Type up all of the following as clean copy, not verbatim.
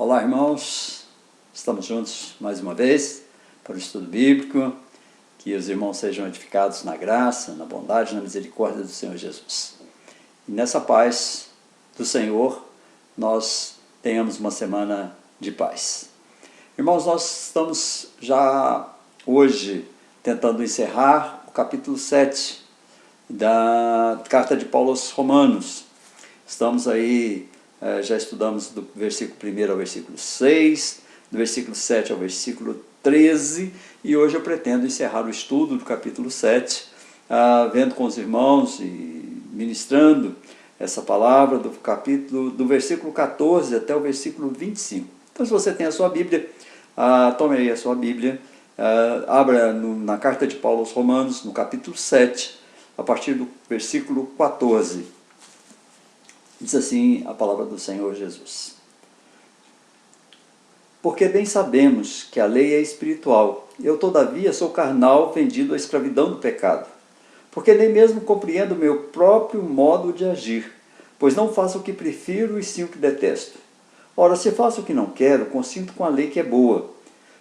Olá, irmãos, estamos juntos mais uma vez para o estudo bíblico. Que os irmãos sejam edificados na graça, na bondade, na misericórdia do Senhor Jesus. E nessa paz do Senhor, nós tenhamos uma semana de paz. Irmãos, nós estamos já hoje tentando encerrar o capítulo 7 da carta de Paulo aos Romanos. Estamos aí, já estudamos do versículo 1 ao versículo 6, do versículo 7 ao versículo 13, e hoje eu pretendo encerrar o estudo do capítulo 7, vendo com os irmãos e ministrando essa palavra do capítulo, do versículo 14 até o versículo 25. Então, se você tem a sua Bíblia, tome aí a sua Bíblia, abra na carta de Paulo aos Romanos, no capítulo 7, a partir do versículo 14. Diz assim a palavra do Senhor Jesus. Porque bem sabemos que a lei é espiritual, eu todavia sou carnal, vendido à escravidão do pecado. Porque nem mesmo compreendo o meu próprio modo de agir, pois não faço o que prefiro e sim o que detesto. Ora, se faço o que não quero, consinto com a lei que é boa.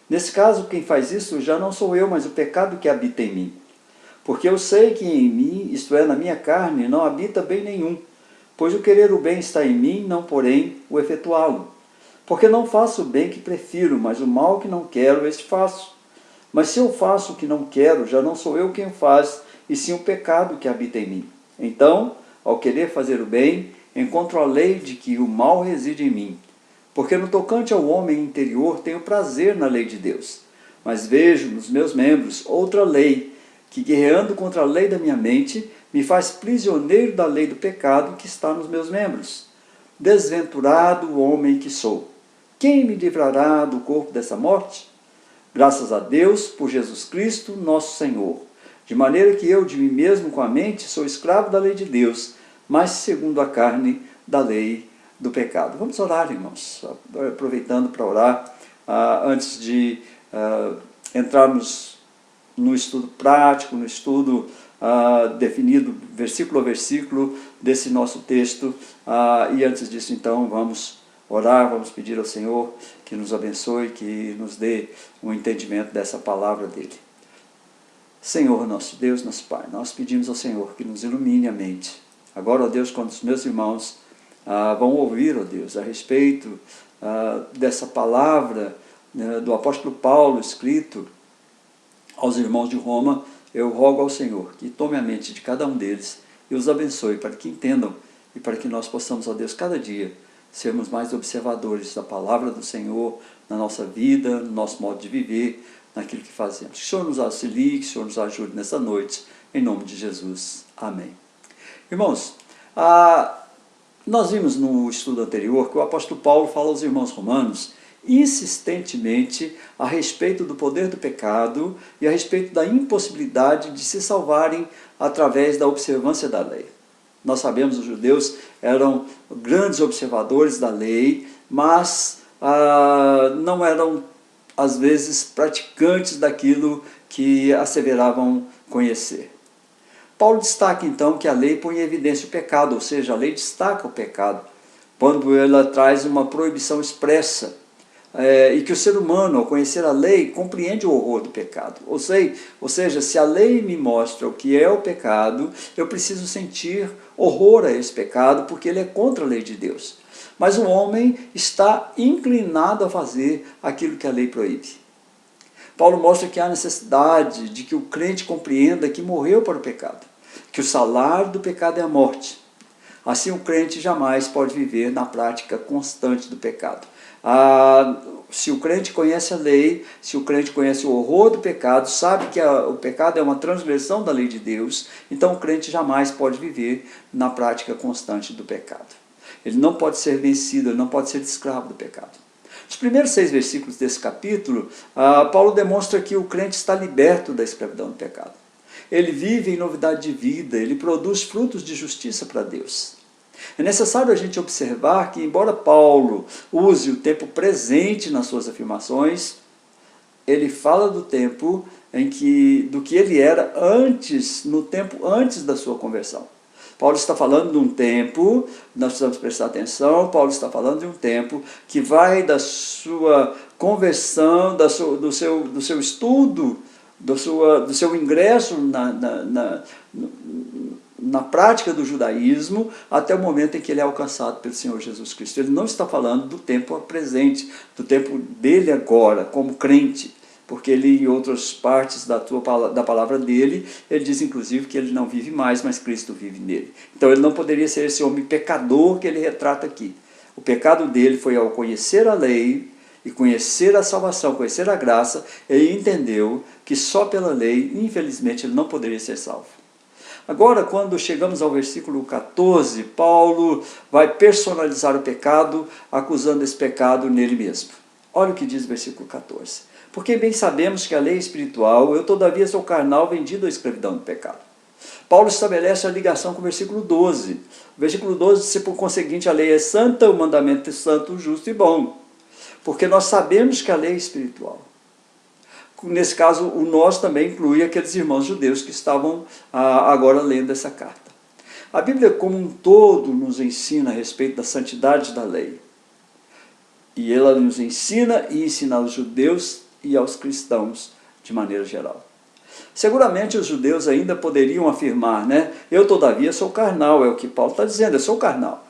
Nesse caso, quem faz isso já não sou eu, mas o pecado que habita em mim. Porque eu sei que em mim, isto é, na minha carne, não habita bem nenhum, pois o querer o bem está em mim, não porém o efetuá-lo. Porque não faço o bem que prefiro, mas o mal que não quero, este faço. Mas se eu faço o que não quero, já não sou eu quem o faz, e sim o pecado que habita em mim. Então, ao querer fazer o bem, encontro a lei de que o mal reside em mim. Porque no tocante ao homem interior tenho prazer na lei de Deus. Mas vejo nos meus membros outra lei, que guerreando contra a lei da minha mente, me faz prisioneiro da lei do pecado que está nos meus membros. Desventurado homem que sou! Quem me livrará do corpo dessa morte? Graças a Deus por Jesus Cristo, nosso Senhor. De maneira que eu, de mim mesmo com a mente, sou escravo da lei de Deus, mas segundo a carne, da lei do pecado. Vamos orar, irmãos, aproveitando para orar, antes de entrarmos no estudo prático, no estudo definido versículo a versículo desse nosso texto, e antes disso então vamos orar, vamos pedir ao Senhor que nos abençoe, que nos dê um entendimento dessa palavra dele. Senhor, nosso Deus, nosso Pai, nós pedimos ao Senhor que nos ilumine a mente. Agora, ó Deus, quando os meus irmãos vão ouvir, ó Deus, a respeito dessa palavra do apóstolo Paulo escrito aos irmãos de Roma, eu rogo ao Senhor que tome a mente de cada um deles e os abençoe para que entendam e para que nós possamos, ó Deus, cada dia sermos mais observadores da palavra do Senhor na nossa vida, no nosso modo de viver, naquilo que fazemos. Que o Senhor nos auxilie, que o Senhor nos ajude nessa noite, em nome de Jesus. Amém. Irmãos, nós vimos no estudo anterior que o apóstolo Paulo fala aos irmãos romanos insistentemente a respeito do poder do pecado e a respeito da impossibilidade de se salvarem através da observância da lei. Nós sabemos que os judeus eram grandes observadores da lei, mas não eram, às vezes, praticantes daquilo que asseveravam conhecer. Paulo destaca, então, que a lei põe em evidência o pecado, ou seja, a lei destaca o pecado, quando ela traz uma proibição expressa, e que o ser humano, ao conhecer a lei, compreende o horror do pecado. Ou seja, se a lei me mostra o que é o pecado, eu preciso sentir horror a esse pecado, porque ele é contra a lei de Deus. Mas o homem está inclinado a fazer aquilo que a lei proíbe. Paulo mostra que há necessidade de que o crente compreenda que morreu para o pecado, que o salário do pecado é a morte. Assim, o crente jamais pode viver na prática constante do pecado. Se o crente conhece a lei, se o crente conhece o horror do pecado, sabe que o pecado é uma transgressão da lei de Deus, então o crente jamais pode viver na prática constante do pecado. Ele não pode ser vencido, ele não pode ser escravo do pecado. Nos primeiros 6 versículos desse capítulo, Paulo demonstra que o crente está liberto da escravidão do pecado. Ele vive em novidade de vida, ele produz frutos de justiça para Deus. É necessário a gente observar que, embora Paulo use o tempo presente nas suas afirmações, ele fala do tempo do que ele era antes, no tempo antes da sua conversão. Paulo está falando de um tempo, nós precisamos prestar atenção, Paulo está falando de um tempo que vai da sua conversão, do seu estudo, do seu ingresso na prática do judaísmo, até o momento em que ele é alcançado pelo Senhor Jesus Cristo. Ele não está falando do tempo presente, do tempo dele agora, como crente, porque ele, em outras partes da palavra dele, ele diz inclusive que ele não vive mais, mas Cristo vive nele. Então ele não poderia ser esse homem pecador que ele retrata aqui. O pecado dele foi ao conhecer a lei e conhecer a salvação, conhecer a graça, ele entendeu que só pela lei, infelizmente, ele não poderia ser salvo. Agora, quando chegamos ao versículo 14, Paulo vai personalizar o pecado, acusando esse pecado nele mesmo. Olha o que diz o versículo 14. Porque bem sabemos que a lei é espiritual, eu todavia sou carnal, vendido à escravidão do pecado. Paulo estabelece a ligação com o versículo 12. O versículo 12 diz, por conseguinte, a lei é santa, o mandamento é santo, justo e bom. Porque nós sabemos que a lei é espiritual. Nesse caso, o nós também inclui aqueles irmãos judeus que estavam agora lendo essa carta. A Bíblia como um todo nos ensina a respeito da santidade da lei. E ela nos ensina e ensina aos judeus e aos cristãos de maneira geral. Seguramente os judeus ainda poderiam afirmar, né? Eu todavia sou carnal, é o que Paulo está dizendo, eu sou carnal.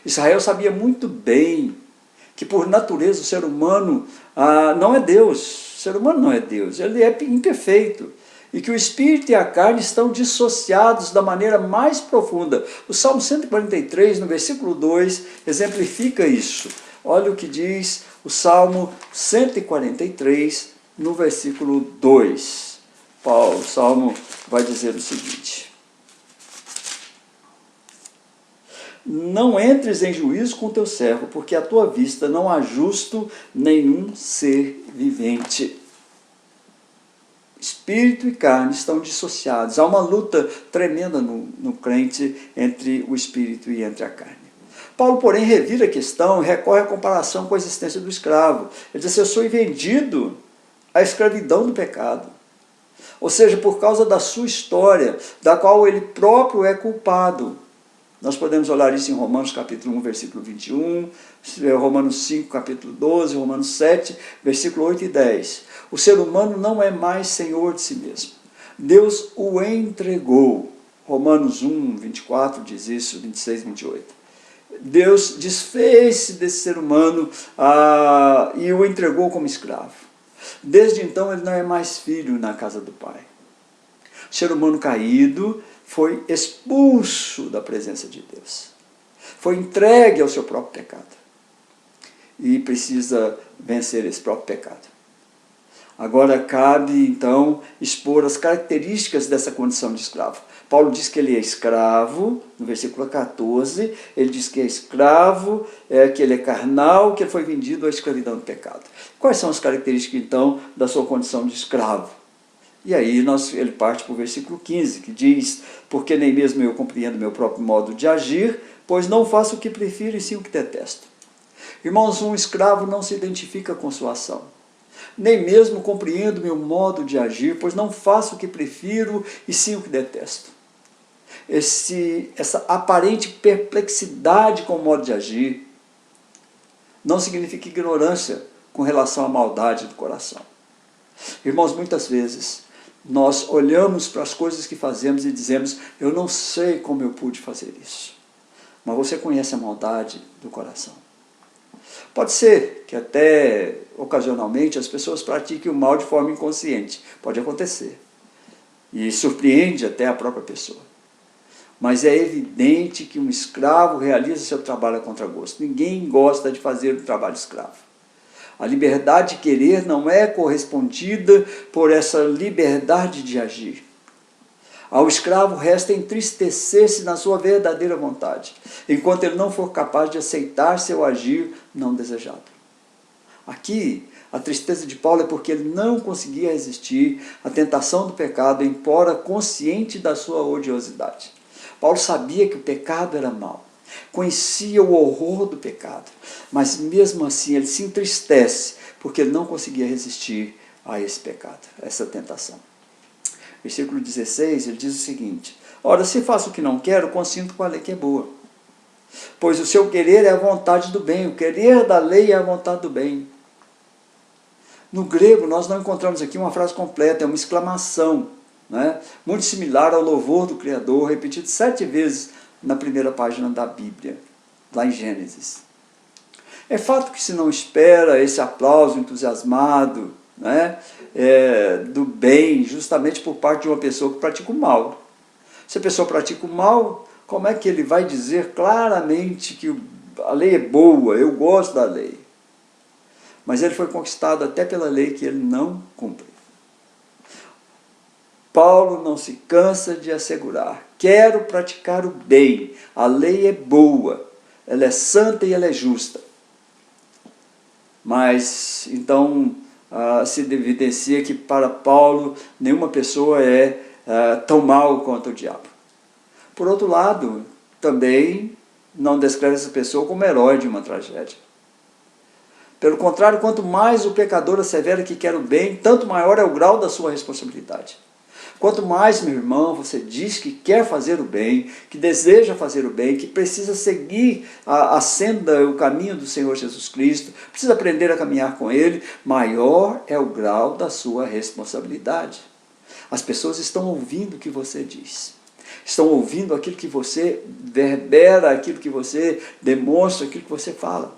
Israel sabia muito bem que por natureza o ser humano não é Deus, o ser humano não é Deus, ele é imperfeito. E que o espírito e a carne estão dissociados da maneira mais profunda. O Salmo 143, no versículo 2, exemplifica isso. Olha o que diz o Salmo 143, no versículo 2. O Salmo vai dizer o seguinte: não entres em juízo com teu servo, porque à tua vista não há justo nenhum ser vivente. Espírito e carne estão dissociados. Há uma luta tremenda no crente entre o espírito e entre a carne. Paulo, porém, revira a questão e recorre à comparação com a existência do escravo. Ele diz assim, eu sou vendido à escravidão do pecado. Ou seja, por causa da sua história, da qual ele próprio é culpado. Nós podemos olhar isso em Romanos capítulo 1, versículo 21, Romanos 5, capítulo 12, Romanos 7, versículo 8 e 10. O ser humano não é mais senhor de si mesmo. Deus o entregou. Romanos 1, 24 diz isso, 26, 28. Deus desfez-se desse ser humano e o entregou como escravo. Desde então ele não é mais filho na casa do Pai. O ser humano caído foi expulso da presença de Deus. Foi entregue ao seu próprio pecado. E precisa vencer esse próprio pecado. Agora cabe, então, expor as características dessa condição de escravo. Paulo diz que ele é escravo, no versículo 14, ele diz que é escravo, que ele é carnal, que ele foi vendido à escravidão do pecado. Quais são as características, então, da sua condição de escravo? E aí ele parte para o versículo 15, que diz, porque nem mesmo eu compreendo meu próprio modo de agir, pois não faço o que prefiro e sim o que detesto. Irmãos, um escravo não se identifica com sua ação. Nem mesmo compreendo meu modo de agir, pois não faço o que prefiro e sim o que detesto. Essa aparente perplexidade com o modo de agir não significa ignorância com relação à maldade do coração. Irmãos, muitas vezes nós olhamos para as coisas que fazemos e dizemos, eu não sei como eu pude fazer isso. Mas você conhece a maldade do coração. Pode ser que até ocasionalmente as pessoas pratiquem o mal de forma inconsciente. Pode acontecer. E surpreende até a própria pessoa. Mas é evidente que um escravo realiza seu trabalho a contragosto. Ninguém gosta de fazer o trabalho escravo. A liberdade de querer não é correspondida por essa liberdade de agir. Ao escravo resta entristecer-se na sua verdadeira vontade, enquanto ele não for capaz de aceitar seu agir não desejado. Aqui, a tristeza de Paulo é porque ele não conseguia resistir à tentação do pecado, embora consciente da sua odiosidade. Paulo sabia que o pecado era mau, conhecia o horror do pecado, mas mesmo assim ele se entristece, porque ele não conseguia resistir a esse pecado, a essa tentação. Versículo 16, ele diz o seguinte, Ora, se faço o que não quero, consinto com a lei que é boa. Pois o seu querer é a vontade do bem, o querer da lei é a vontade do bem. No grego, nós não encontramos aqui uma frase completa, é uma exclamação, né? Muito similar ao louvor do Criador, repetido 7 vezes na primeira página da Bíblia, lá em Gênesis. É fato que se não espera esse aplauso entusiasmado, né, do bem, justamente por parte de uma pessoa que pratica o mal. Se a pessoa pratica o mal, como é que ele vai dizer claramente que a lei é boa, eu gosto da lei? Mas ele foi conquistado até pela lei que ele não cumpre. Paulo não se cansa de assegurar: quero praticar o bem, a lei é boa, ela é santa e ela é justa. Mas, então, se evidencia que para Paulo nenhuma pessoa é tão mal quanto o diabo. Por outro lado, também não descreve essa pessoa como herói de uma tragédia. Pelo contrário, quanto mais o pecador assevera que quer o bem, tanto maior é o grau da sua responsabilidade. Quanto mais, meu irmão, você diz que quer fazer o bem, que deseja fazer o bem, que precisa seguir a senda, o caminho do Senhor Jesus Cristo, precisa aprender a caminhar com Ele, maior é o grau da sua responsabilidade. As pessoas estão ouvindo o que você diz. Estão ouvindo aquilo que você verbera, aquilo que você demonstra, aquilo que você fala.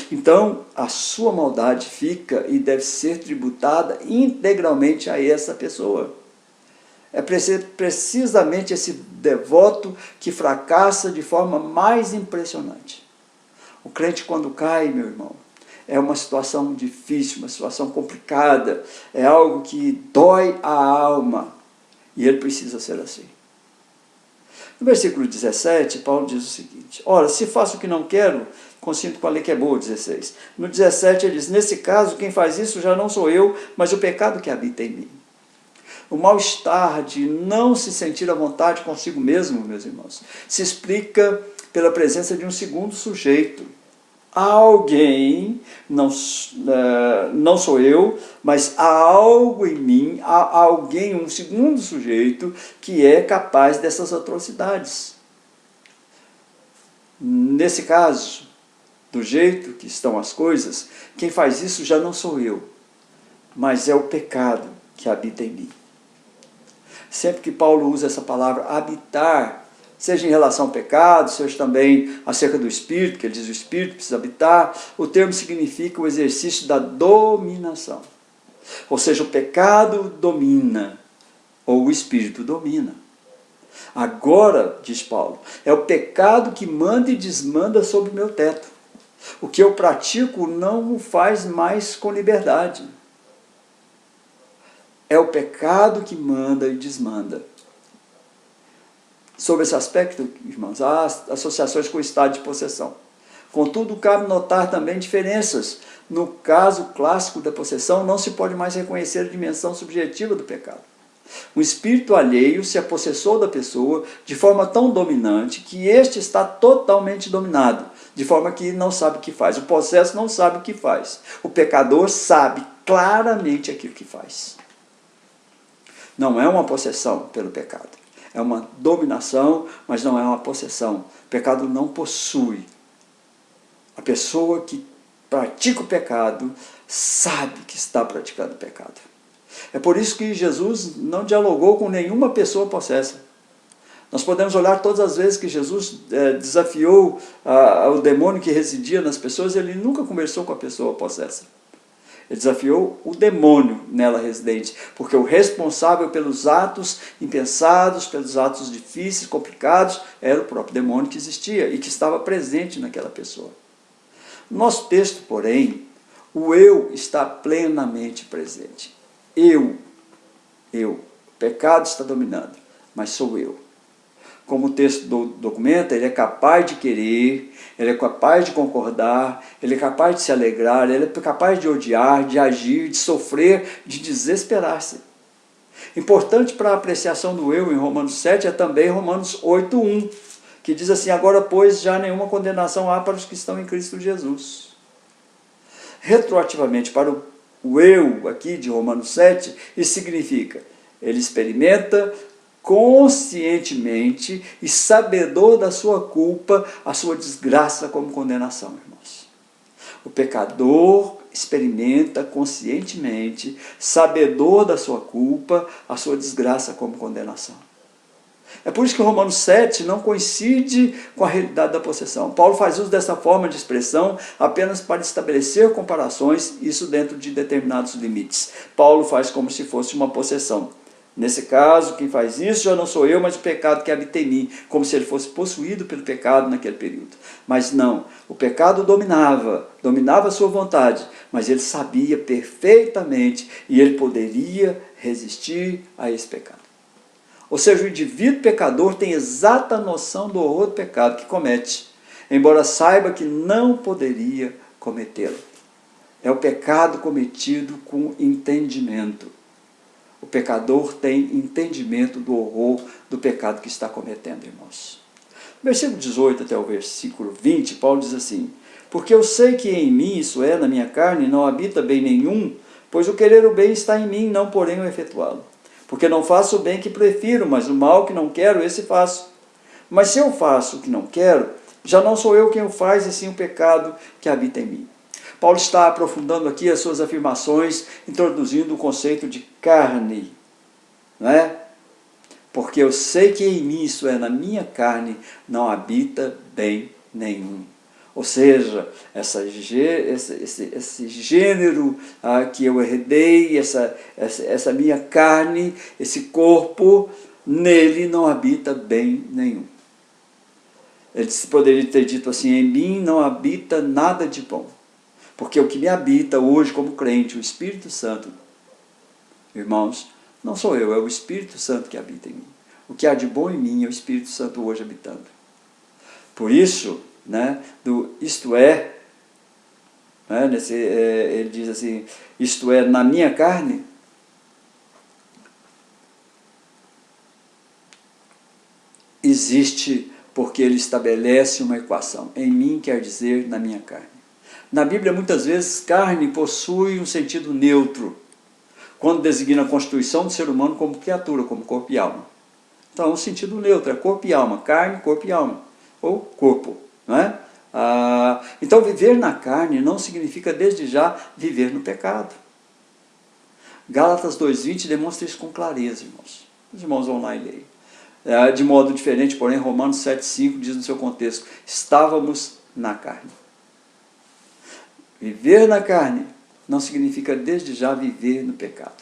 Então, a sua maldade fica e deve ser tributada integralmente a essa pessoa. É precisamente esse devoto que fracassa de forma mais impressionante. O crente, quando cai, meu irmão, é uma situação difícil, uma situação complicada, é algo que dói a alma, e ele precisa ser assim. No versículo 17, Paulo diz o seguinte: ora, se faço o que não quero, consinto com a lei que é boa, 16. No 17 ele diz: nesse caso, quem faz isso já não sou eu, mas o pecado que habita em mim. O mal-estar de não se sentir à vontade consigo mesmo, meus irmãos, se explica pela presença de um segundo sujeito. Alguém, não sou eu, mas há algo em mim, há alguém, um segundo sujeito, que é capaz dessas atrocidades. Nesse caso, do jeito que estão as coisas, quem faz isso já não sou eu, mas é o pecado que habita em mim. Sempre que Paulo usa essa palavra habitar, seja em relação ao pecado, seja também acerca do Espírito, que ele diz que o Espírito precisa habitar, o termo significa o exercício da dominação. Ou seja, o pecado domina, ou o Espírito domina. Agora, diz Paulo, é o pecado que manda e desmanda sobre o meu teto. O que eu pratico não o faz mais com liberdade. É o pecado que manda e desmanda. Sobre esse aspecto, irmãos, há associações com o estado de possessão. Contudo, cabe notar também diferenças. No caso clássico da possessão, não se pode mais reconhecer a dimensão subjetiva do pecado. Um espírito alheio se apossessou da pessoa de forma tão dominante que este está totalmente dominado, de forma que não sabe o que faz. O possesso não sabe o que faz. O pecador sabe claramente aquilo que faz. Não é uma possessão pelo pecado. É uma dominação, mas não é uma possessão. O pecado não possui. A pessoa que pratica o pecado sabe que está praticando o pecado. É por isso que Jesus não dialogou com nenhuma pessoa possessa. Nós podemos olhar todas as vezes que Jesus desafiou o demônio que residia nas pessoas, ele nunca conversou com a pessoa possessa. Ele desafiou o demônio nela residente, porque o responsável pelos atos impensados, pelos atos difíceis, complicados, era o próprio demônio que existia e que estava presente naquela pessoa. No nosso texto, porém, o eu está plenamente presente. Eu, o pecado está dominando, mas sou eu. Como o texto documenta, ele é capaz de querer, ele é capaz de concordar, ele é capaz de se alegrar, ele é capaz de odiar, de agir, de sofrer, de desesperar-se. Importante para a apreciação do eu em Romanos 7 é também Romanos 8:1, que diz assim: agora, pois, já nenhuma condenação há para os que estão em Cristo Jesus. Retroativamente para o eu aqui de Romanos 7, isso significa, ele experimenta conscientemente e sabedor da sua culpa, a sua desgraça como condenação, irmãos. O pecador experimenta conscientemente, sabedor da sua culpa, a sua desgraça como condenação. É por isso que o Romanos 7 não coincide com a realidade da possessão. Paulo faz uso dessa forma de expressão apenas para estabelecer comparações, isso dentro de determinados limites. Paulo faz como se fosse uma possessão. Nesse caso, quem faz isso já não sou eu, mas o pecado que habita em mim, como se ele fosse possuído pelo pecado naquele período. Mas não, o pecado dominava a sua vontade, mas ele sabia perfeitamente e ele poderia resistir a esse pecado. Ou seja, o indivíduo pecador tem exata noção do horror do pecado que comete, embora saiba que não poderia cometê-lo. É o pecado cometido com entendimento. O pecador tem entendimento do horror do pecado que está cometendo, irmãos. Versículo 18 até o versículo 20, Paulo diz assim: porque eu sei que em mim, isso é, na minha carne, não habita bem nenhum, pois o querer o bem está em mim, não porém o efetuá-lo. Porque não faço o bem que prefiro, mas o mal que não quero, esse faço. Mas se eu faço o que não quero, já não sou eu quem o faz, e sim o pecado que habita em mim. Paulo está aprofundando aqui as suas afirmações, introduzindo o conceito de carne, não é? Porque eu sei que em mim, isso é, na minha carne, não habita bem nenhum. Ou seja, esse gênero que eu herdei, essa minha carne, esse corpo, nele não habita bem nenhum. Ele poderia ter dito assim: em mim não habita nada de bom. Porque o que me habita hoje como crente, o Espírito Santo, irmãos, não sou eu, é o Espírito Santo que habita em mim. O que há de bom em mim é o Espírito Santo hoje habitando. Por isso, isto é, ele diz assim, isto é, na minha carne, existe, porque ele estabelece uma equação. Em mim quer dizer na minha carne. Na Bíblia, muitas vezes, carne possui um sentido neutro, quando designa a constituição do ser humano como criatura, como corpo e alma. Então, é um sentido neutro, é corpo e alma, carne, corpo e alma, ou corpo, não é? Então, viver na carne não significa, desde já, viver no pecado. Gálatas 2,20 demonstra isso com clareza, irmãos. Os irmãos vão lá e leem. De modo diferente, porém, Romanos 7,5 diz no seu contexto: estávamos na carne. Viver na carne não significa, desde já, viver no pecado.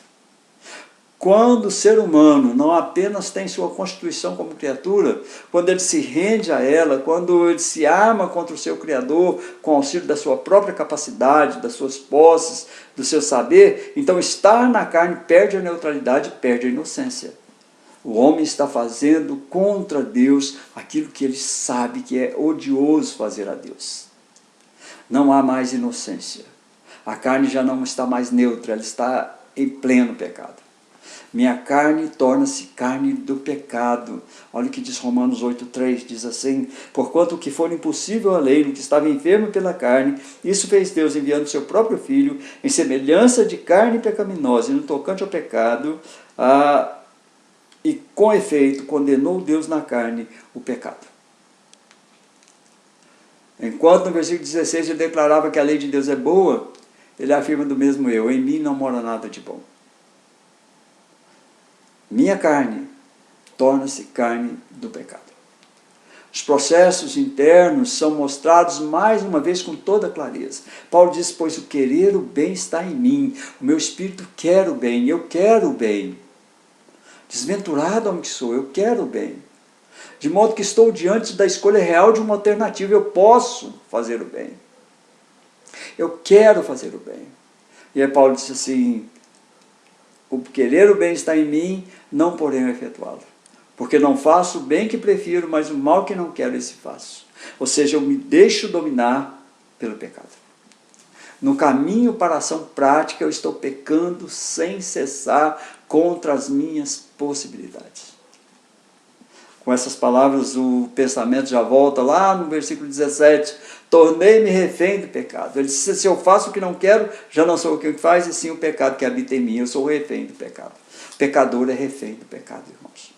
Quando o ser humano não apenas tem sua constituição como criatura, quando ele se rende a ela, quando ele se arma contra o seu Criador, com auxílio da sua própria capacidade, das suas posses, do seu saber, então estar na carne perde a neutralidade, perde a inocência. O homem está fazendo contra Deus aquilo que ele sabe que é odioso fazer a Deus. Não há mais inocência. A carne já não está mais neutra, ela está em pleno pecado. Minha carne torna-se carne do pecado. Olha o que diz Romanos 8,3, diz assim: porquanto o que for impossível à lei, no que estava enfermo pela carne, isso fez Deus enviando seu próprio Filho, em semelhança de carne pecaminosa, e no tocante ao pecado, e com efeito condenou Deus na carne o pecado. Enquanto no versículo 16 ele declarava que a lei de Deus é boa, ele afirma do mesmo eu: em mim não mora nada de bom. Minha carne torna-se carne do pecado. Os processos internos são mostrados mais uma vez com toda clareza. Paulo diz: pois o querer o bem está em mim, o meu espírito quer o bem, eu quero o bem. Desventurado homem que sou, eu quero o bem. De modo que estou diante da escolha real de uma alternativa, eu posso fazer o bem. Eu quero fazer o bem. E aí Paulo diz assim: o querer o bem está em mim, não porém o efetuá-lo. Porque não faço o bem que prefiro, mas o mal que não quero, esse faço. Ou seja, eu me deixo dominar pelo pecado. No caminho para a ação prática, eu estou pecando sem cessar contra as minhas possibilidades. Com essas palavras, o pensamento já volta lá no versículo 17. Tornei-me refém do pecado. Ele disse: se eu faço o que não quero, já não sou o que faz, e sim o pecado que habita em mim. Eu sou o refém do pecado. O pecador é refém do pecado, irmãos.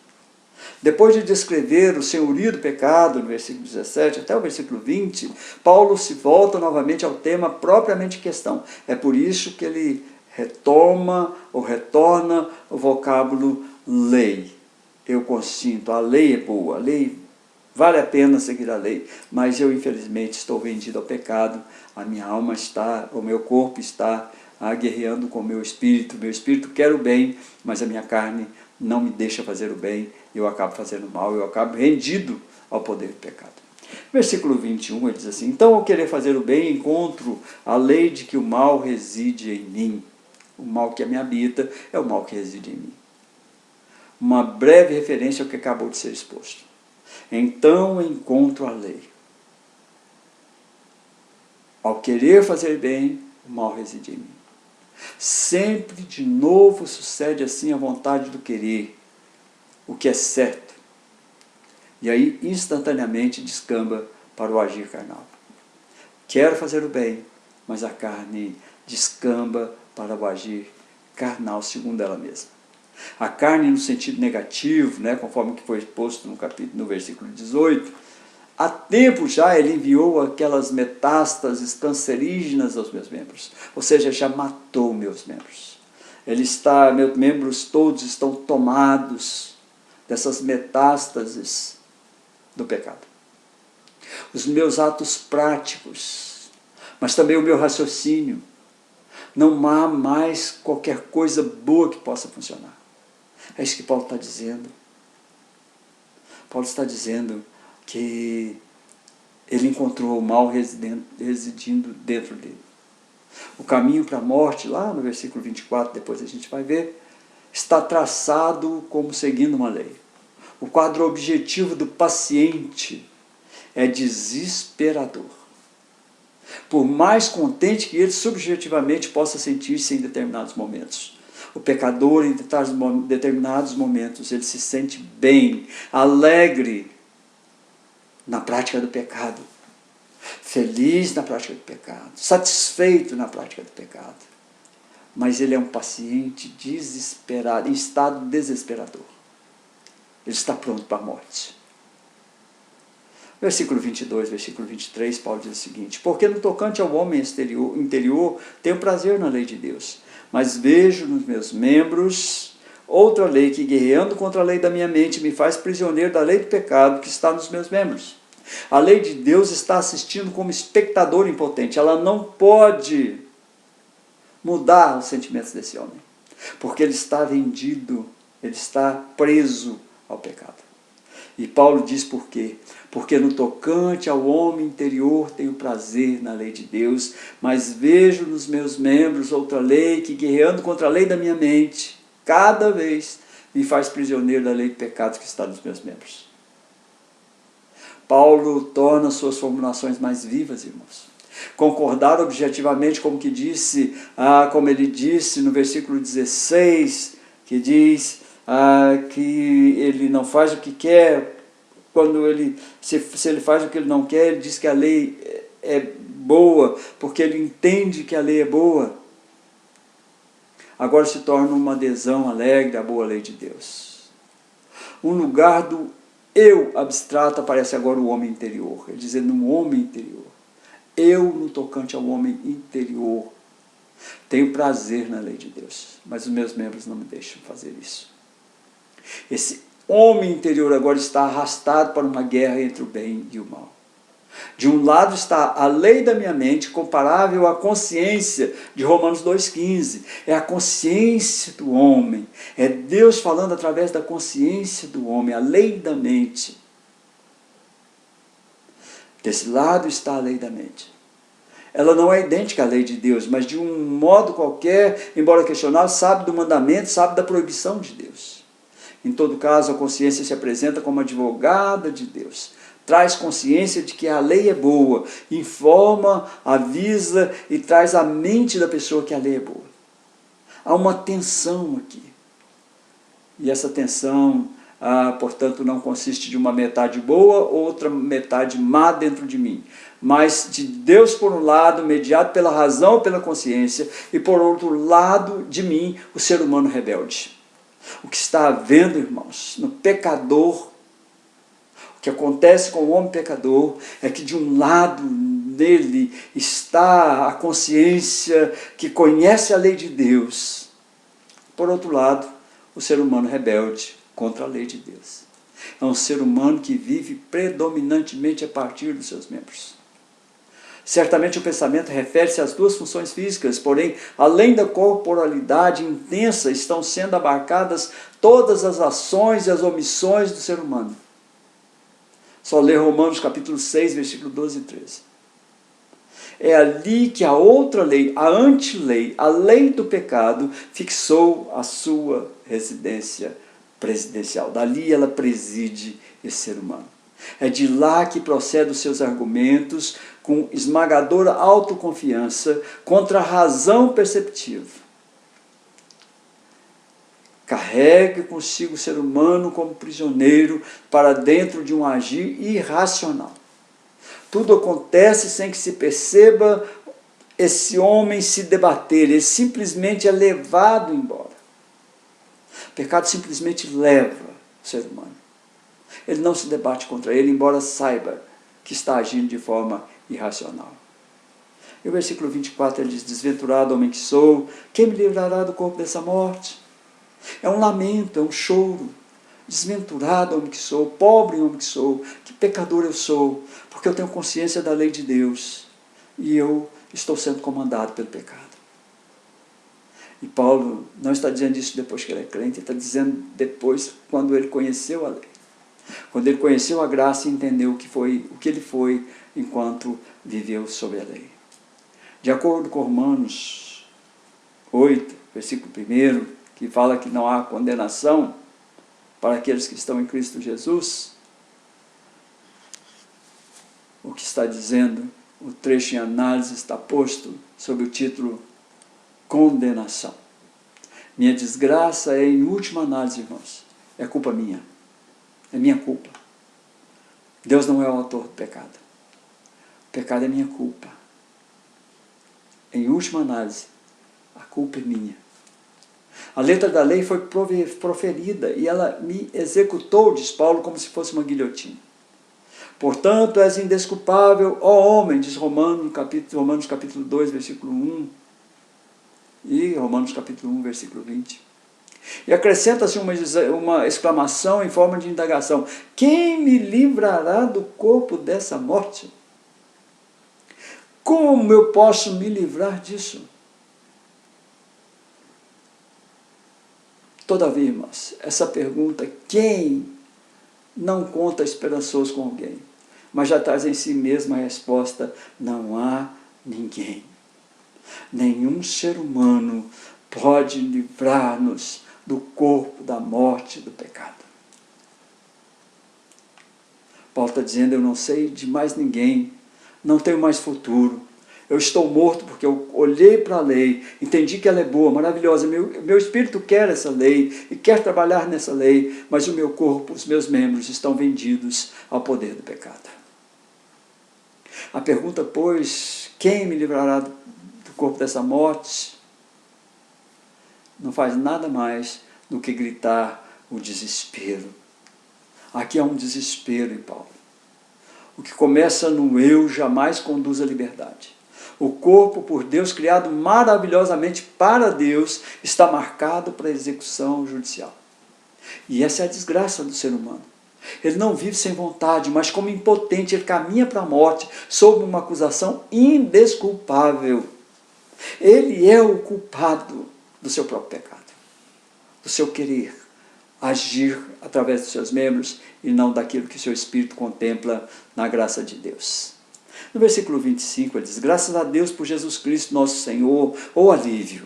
Depois de descrever o senhorio do pecado, no versículo 17 até o versículo 20, Paulo se volta novamente ao tema propriamente em questão. É por isso que ele retoma ou retorna o vocábulo lei. Eu consinto, a lei é boa, a lei vale a pena seguir a lei, mas eu infelizmente estou vendido ao pecado, a minha alma está, o meu corpo está guerreando com o meu espírito quer o bem, mas a minha carne não me deixa fazer o bem, eu acabo fazendo mal, eu acabo rendido ao poder do pecado. Versículo 21, ele diz assim: então, ao querer fazer o bem, encontro a lei de que o mal reside em mim. O mal que me habita é o mal que reside em mim. Uma breve referência ao que acabou de ser exposto. Então encontro a lei. Ao querer fazer bem, o mal reside em mim. Sempre de novo sucede assim a vontade do querer, o que é certo. E aí instantaneamente descamba para o agir carnal. Quero fazer o bem, mas a carne descamba para o agir carnal, segundo ela mesma. A carne no sentido negativo, né, conforme que foi exposto no versículo 18, há tempo já ele enviou aquelas metástases cancerígenas aos meus membros, ou seja, já matou meus membros. Meus membros todos estão tomados dessas metástases do pecado. Os meus atos práticos, mas também o meu raciocínio, não há mais qualquer coisa boa que possa funcionar. É isso que Paulo está dizendo. Paulo está dizendo que ele encontrou o mal residindo dentro dele. O caminho para a morte, lá no versículo 24, depois a gente vai ver, está traçado como seguindo uma lei. O quadro objetivo do paciente é desesperador. Por mais contente que ele subjetivamente possa sentir-se em determinados momentos. O pecador, em determinados momentos, ele se sente bem, alegre na prática do pecado, feliz na prática do pecado, satisfeito na prática do pecado. Mas ele é um paciente desesperado, em estado desesperador. Ele está pronto para a morte. Versículo 22, versículo 23, Paulo diz o seguinte: porque no tocante ao homem interior, tenho prazer na lei de Deus, mas vejo nos meus membros outra lei que, guerreando contra a lei da minha mente, me faz prisioneiro da lei do pecado que está nos meus membros. A lei de Deus está assistindo como espectador impotente. Ela não pode mudar os sentimentos desse homem, porque ele está vendido, ele está preso ao pecado. E Paulo diz por quê? Porque no tocante ao homem interior tenho prazer na lei de Deus, mas vejo nos meus membros outra lei que, guerreando contra a lei da minha mente, cada vez me faz prisioneiro da lei de pecados que está nos meus membros. Paulo torna suas formulações mais vivas, irmãos. Concordar objetivamente como ele disse no versículo 16, que diz que ele não faz o que quer, se ele faz o que ele não quer, ele diz que a lei é boa, porque ele entende que a lei é boa. Agora se torna uma adesão alegre à boa lei de Deus. Um lugar do eu abstrato aparece agora o homem interior, ele dizendo um homem interior. Eu, no tocante ao homem interior, tenho prazer na lei de Deus, mas os meus membros não me deixam fazer isso. Esse homem interior agora está arrastado para uma guerra entre o bem e o mal. De um lado está a lei da minha mente, comparável à consciência de Romanos 2,15. É a consciência do homem. É Deus falando através da consciência do homem, a lei da mente. Desse lado está a lei da mente. Ela não é idêntica à lei de Deus, mas de um modo qualquer, embora questionável, sabe do mandamento, sabe da proibição de Deus. Em todo caso, a consciência se apresenta como advogada de Deus. Traz consciência de que a lei é boa, informa, avisa e traz à mente da pessoa que a lei é boa. Há uma tensão aqui. E essa tensão, portanto, não consiste de uma metade boa, outra metade má dentro de mim. Mas de Deus por um lado, mediado pela razão ou pela consciência, e por outro lado de mim, o ser humano rebelde. O que está havendo, irmãos, no pecador, o que acontece com o homem pecador, é que de um lado nele está a consciência que conhece a lei de Deus. Por outro lado, o ser humano rebelde contra a lei de Deus. É um ser humano que vive predominantemente a partir dos seus membros. Certamente o pensamento refere-se às duas funções físicas, porém, além da corporalidade intensa, estão sendo abarcadas todas as ações e as omissões do ser humano. Só ler Romanos capítulo 6, versículo 12 e 13. É ali que a outra lei, a antilei, a lei do pecado, fixou a sua residência presidencial. Dali ela preside esse ser humano. É de lá que procedem os seus argumentos com esmagadora autoconfiança contra a razão perceptiva. Carregue consigo o ser humano como prisioneiro para dentro de um agir irracional. Tudo acontece sem que se perceba esse homem se debater, ele simplesmente é levado embora. O pecado simplesmente leva o ser humano. Ele não se debate contra ele, embora saiba que está agindo de forma irracional. E o versículo 24 ele diz: desventurado homem que sou, quem me livrará do corpo dessa morte? É um lamento, é um choro. Desventurado homem que sou, pobre homem que sou, que pecador eu sou, porque eu tenho consciência da lei de Deus e eu estou sendo comandado pelo pecado. E Paulo não está dizendo isso depois que ele é crente, ele está dizendo depois, quando ele conheceu a lei. Quando ele conheceu a graça e entendeu o que ele foi enquanto viveu sob a lei. De acordo com Romanos 8, versículo 1, que fala que não há condenação para aqueles que estão em Cristo Jesus, o que está dizendo, o trecho em análise está posto sob o título condenação. Minha desgraça é, em última análise, irmãos, é culpa minha. É minha culpa. Deus não é o autor do pecado. O pecado é minha culpa. Em última análise, a culpa é minha. A letra da lei foi proferida e ela me executou, diz Paulo, como se fosse uma guilhotina. Portanto, és indesculpável, ó homem, diz Romanos capítulo 2, versículo 1 e Romanos capítulo 1, versículo 20. E acrescenta-se uma exclamação em forma de indagação: quem me livrará do corpo dessa morte? Como eu posso me livrar disso? Todavia, irmãos, essa pergunta, quem, não conta esperançoso com alguém, mas já traz em si mesma a resposta: não há ninguém. Nenhum ser humano pode livrar-nos do corpo da morte do pecado. Paulo está dizendo: eu não sei de mais ninguém, não tenho mais futuro, eu estou morto porque eu olhei para a lei, entendi que ela é boa, maravilhosa, meu espírito quer essa lei e quer trabalhar nessa lei, mas o meu corpo, os meus membros estão vendidos ao poder do pecado. A pergunta, pois, quem me livrará do corpo dessa morte? Não faz nada mais do que gritar o desespero. Aqui há um desespero em Paulo. O que começa no eu jamais conduz à liberdade. O corpo, por Deus, criado maravilhosamente para Deus, está marcado para a execução judicial. E essa é a desgraça do ser humano. Ele não vive sem vontade, mas como impotente, ele caminha para a morte sob uma acusação indesculpável. Ele é o culpado do seu próprio pecado, do seu querer agir através dos seus membros e não daquilo que o seu espírito contempla na graça de Deus. No versículo 25 ele diz: graças a Deus por Jesus Cristo nosso Senhor, ou alívio.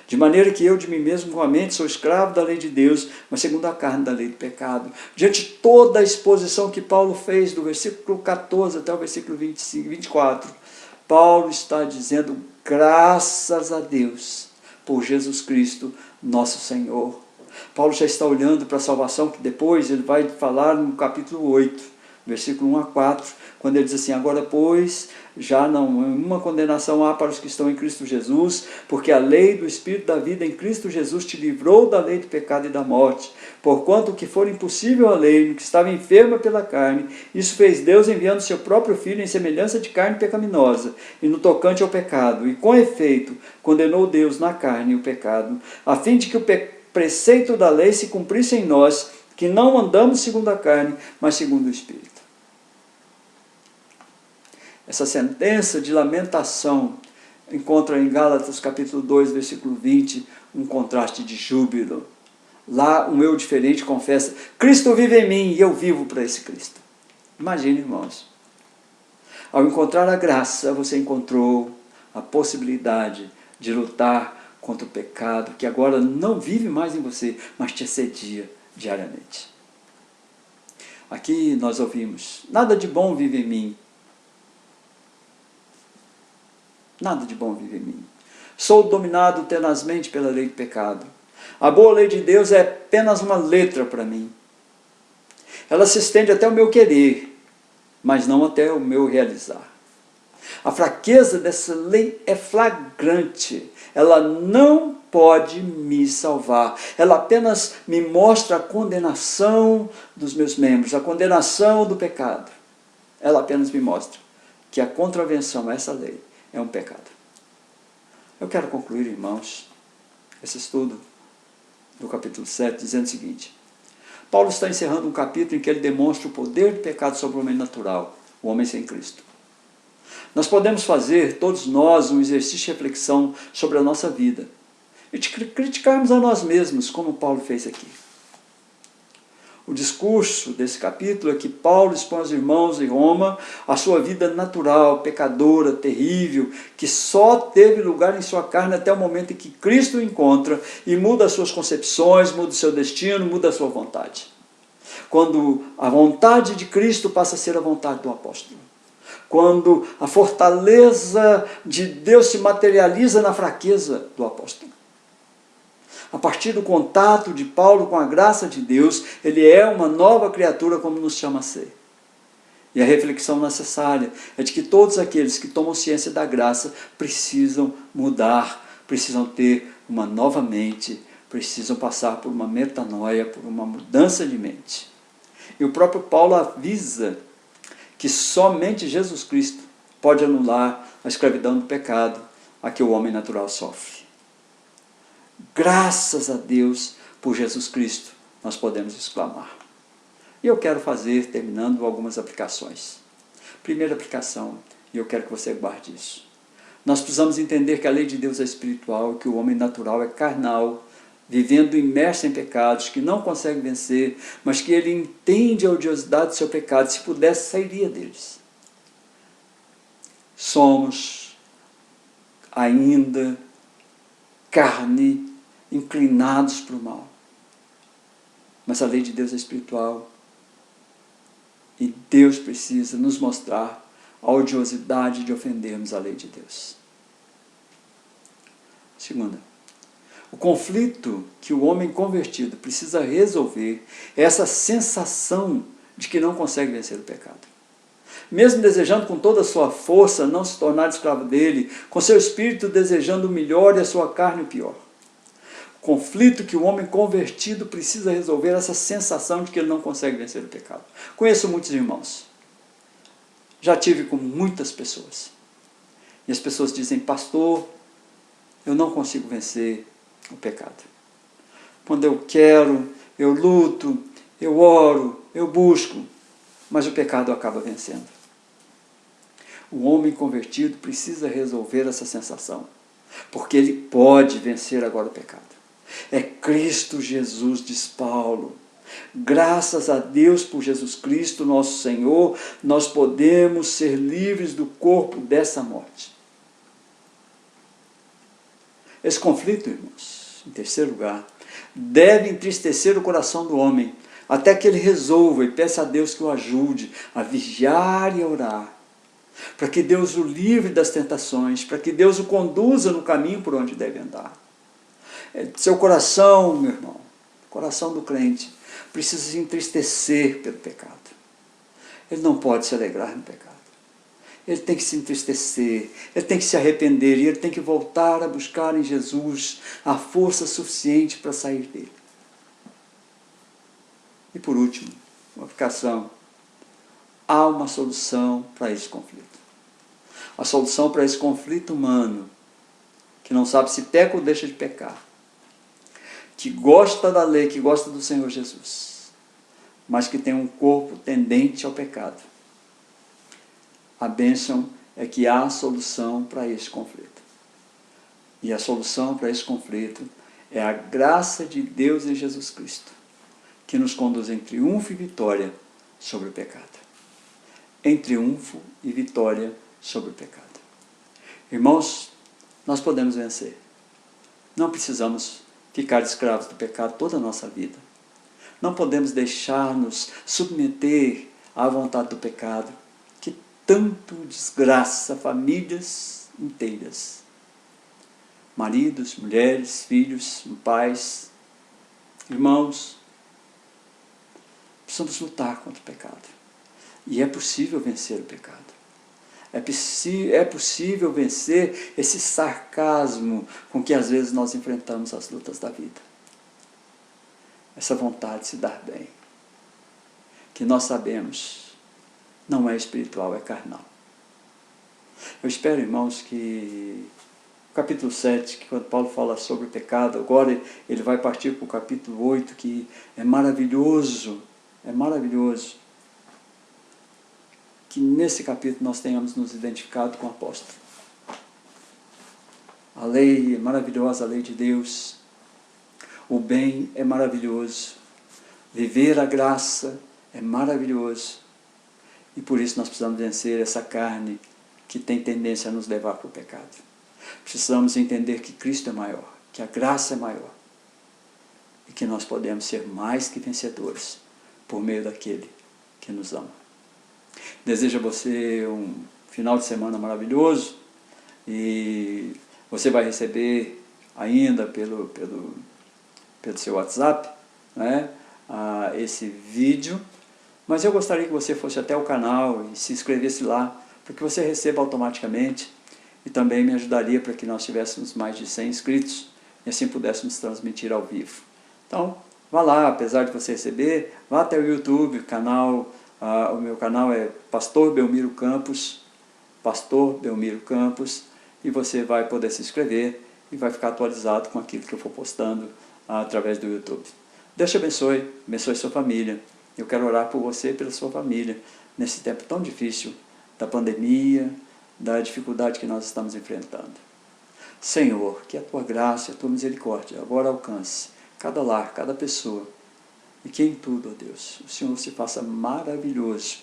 De maneira que eu de mim mesmo com a mente sou escravo da lei de Deus, mas segundo a carne da lei do pecado. Diante de toda a exposição que Paulo fez, do versículo 14 até o versículo 24, Paulo está dizendo: graças a Deus por Jesus Cristo nosso Senhor. Paulo já está olhando para a salvação que depois ele vai falar no capítulo 8, versículo 1 a 4, quando ele diz assim: agora, pois, já não uma condenação há para os que estão em Cristo Jesus, porque a lei do Espírito da vida em Cristo Jesus te livrou da lei do pecado e da morte. Porquanto o que for impossível à lei, no que estava enferma pela carne, isso fez Deus enviando seu próprio Filho em semelhança de carne pecaminosa, e no tocante ao pecado, e com efeito condenou Deus na carne o pecado, a fim de que o preceito da lei se cumprisse em nós, que não andamos segundo a carne, mas segundo o Espírito. Essa sentença de lamentação encontra em Gálatas capítulo 2, versículo 20, um contraste de júbilo. Lá um eu diferente confessa: Cristo vive em mim e eu vivo para esse Cristo. Imagine, irmãos, ao encontrar a graça, você encontrou a possibilidade de lutar contra o pecado, que agora não vive mais em você, mas te assedia diariamente. Aqui nós ouvimos: nada de bom vive em mim. Nada de bom vive em mim. Sou dominado tenazmente pela lei do pecado. A boa lei de Deus é apenas uma letra para mim. Ela se estende até o meu querer, mas não até o meu realizar. A fraqueza dessa lei é flagrante. Ela não pode me salvar. Ela apenas me mostra a condenação dos meus membros, a condenação do pecado. Ela apenas me mostra que a contravenção a essa lei é um pecado. Eu quero concluir, irmãos, esse estudo do capítulo 7, dizendo o seguinte: Paulo está encerrando um capítulo em que ele demonstra o poder do pecado sobre o homem natural, o homem sem Cristo. Nós podemos fazer, todos nós, um exercício de reflexão sobre a nossa vida e de criticarmos a nós mesmos, como Paulo fez aqui. O discurso desse capítulo é que Paulo expõe aos irmãos em Roma a sua vida natural, pecadora, terrível, que só teve lugar em sua carne até o momento em que Cristo o encontra e muda as suas concepções, muda o seu destino, muda a sua vontade. Quando a vontade de Cristo passa a ser a vontade do apóstolo. Quando a fortaleza de Deus se materializa na fraqueza do apóstolo. A partir do contato de Paulo com a graça de Deus, ele é uma nova criatura, como nos chama a ser. E a reflexão necessária é de que todos aqueles que tomam ciência da graça precisam mudar, precisam ter uma nova mente, precisam passar por uma metanoia, por uma mudança de mente. E o próprio Paulo avisa que somente Jesus Cristo pode anular a escravidão do pecado a que o homem natural sofre. Graças a Deus por Jesus Cristo, nós podemos exclamar. E eu quero fazer, terminando, algumas aplicações. Primeira aplicação, e eu quero que você guarde isso. Nós precisamos entender que a lei de Deus é espiritual, que o homem natural é carnal, vivendo imerso em pecados, que não consegue vencer, mas que ele entende a odiosidade do seu pecado, se pudesse, sairia deles. Somos ainda carne, inclinados para o mal. Mas a lei de Deus é espiritual. E Deus precisa nos mostrar a odiosidade de ofendermos a lei de Deus. Segunda, o conflito que o homem convertido precisa resolver é essa sensação de que não consegue vencer o pecado. Mesmo desejando com toda a sua força não se tornar escravo dele, com seu espírito desejando o melhor e a sua carne o pior. O conflito que o homem convertido precisa resolver é essa sensação de que ele não consegue vencer o pecado. Conheço muitos irmãos. Já tive com muitas pessoas. E as pessoas dizem: pastor, eu não consigo vencer o pecado. Quando eu quero, eu luto, eu oro, eu busco, mas o pecado acaba vencendo. O homem convertido precisa resolver essa sensação, porque ele pode vencer agora o pecado. É Cristo Jesus, diz Paulo. Graças a Deus por Jesus Cristo, nosso Senhor, nós podemos ser livres do corpo dessa morte. Esse conflito, irmãos, em terceiro lugar, deve entristecer o coração do homem, até que ele resolva e peça a Deus que o ajude a vigiar e a orar, para que Deus o livre das tentações, para que Deus o conduza no caminho por onde deve andar. Seu coração, meu irmão, coração do crente, precisa se entristecer pelo pecado. ele não pode se alegrar no pecado. Ele tem que se entristecer, ele tem que se arrepender e ele tem que voltar a buscar em Jesus a força suficiente para sair dele. E por último, uma aplicação. Há uma solução para esse conflito. A solução para esse conflito humano, que não sabe se peca ou deixa de pecar, que gosta da lei, que gosta do Senhor Jesus, mas que tem um corpo tendente ao pecado. A bênção é que há solução para esse conflito. E a solução para esse conflito é a graça de Deus em Jesus Cristo, que nos conduz em triunfo e vitória sobre o pecado. Em triunfo e vitória sobre o pecado. Irmãos, nós podemos vencer. Não precisamos ficar escravos do pecado toda a nossa vida. Não podemos deixar-nos submeter à vontade do pecado, que tanto desgraça famílias inteiras. Maridos, mulheres, filhos, pais, irmãos. Precisamos lutar contra o pecado. E é possível vencer o pecado. É possível vencer esse sarcasmo com que às vezes nós enfrentamos as lutas da vida. Essa vontade de se dar bem, que nós sabemos não é espiritual, é carnal. Eu espero, irmãos, que o capítulo 7, que quando Paulo fala sobre o pecado, agora ele vai partir para o capítulo 8, que é maravilhoso, que nesse capítulo nós tenhamos nos identificado com o apóstolo. A lei é maravilhosa, a lei de Deus. O bem é maravilhoso. Viver a graça é maravilhoso. E por isso nós precisamos vencer essa carne que tem tendência a nos levar para o pecado. Precisamos entender que Cristo é maior, que a graça é maior. E que nós podemos ser mais que vencedores por meio daquele que nos ama. Desejo a você um final de semana maravilhoso e você vai receber ainda pelo seu WhatsApp, né, esse vídeo, mas eu gostaria que você fosse até o canal e se inscrevesse lá, para que você receba automaticamente e também me ajudaria para que nós tivéssemos mais de 100 inscritos e assim pudéssemos transmitir ao vivo. Então, vá lá, apesar de você receber, vá até o YouTube, o meu canal é Pastor Belmiro Campos, e você vai poder se inscrever e vai ficar atualizado com aquilo que eu for postando através do YouTube. Deus te abençoe sua família. Eu quero orar por você e pela sua família, nesse tempo tão difícil da pandemia, da dificuldade que nós estamos enfrentando. Senhor, que a tua graça e a tua misericórdia agora alcance cada lar, cada pessoa, e que em tudo, ó Deus, o Senhor se faça maravilhoso,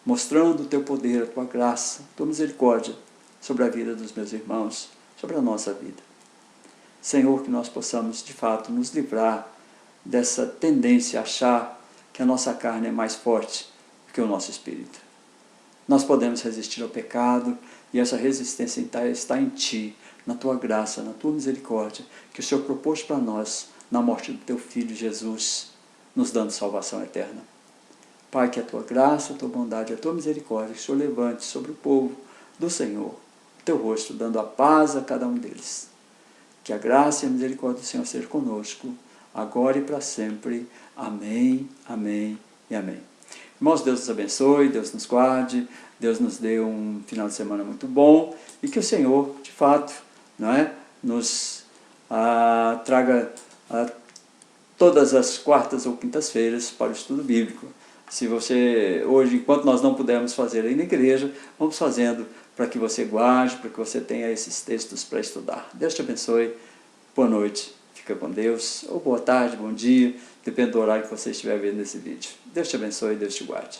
mostrando o teu poder, a tua graça, a tua misericórdia sobre a vida dos meus irmãos, sobre a nossa vida. Senhor, que nós possamos, de fato, nos livrar dessa tendência a achar que a nossa carne é mais forte do que o nosso espírito. Nós podemos resistir ao pecado e essa resistência está em Ti, na Tua graça, na Tua misericórdia, que o Senhor propôs para nós na morte do Teu Filho Jesus, nos dando salvação eterna. Pai, que a Tua graça, a Tua bondade, a Tua misericórdia, que o Senhor levante sobre o povo do Senhor, o Teu rosto, dando a paz a cada um deles. Que a graça e a misericórdia do Senhor seja conosco, agora e para sempre. Amém, amém e amém. Irmãos, Deus nos abençoe, Deus nos guarde, Deus nos dê um final de semana muito bom e que o Senhor, de fato, nos traga todas as quartas ou quintas-feiras para o estudo bíblico. Se você, hoje, enquanto nós não pudermos fazer aí na igreja, vamos fazendo para que você guarde, para que você tenha esses textos para estudar. Deus te abençoe, boa noite, fica com Deus, ou boa tarde, bom dia, depende do horário que você estiver vendo esse vídeo. Deus te abençoe, Deus te guarde.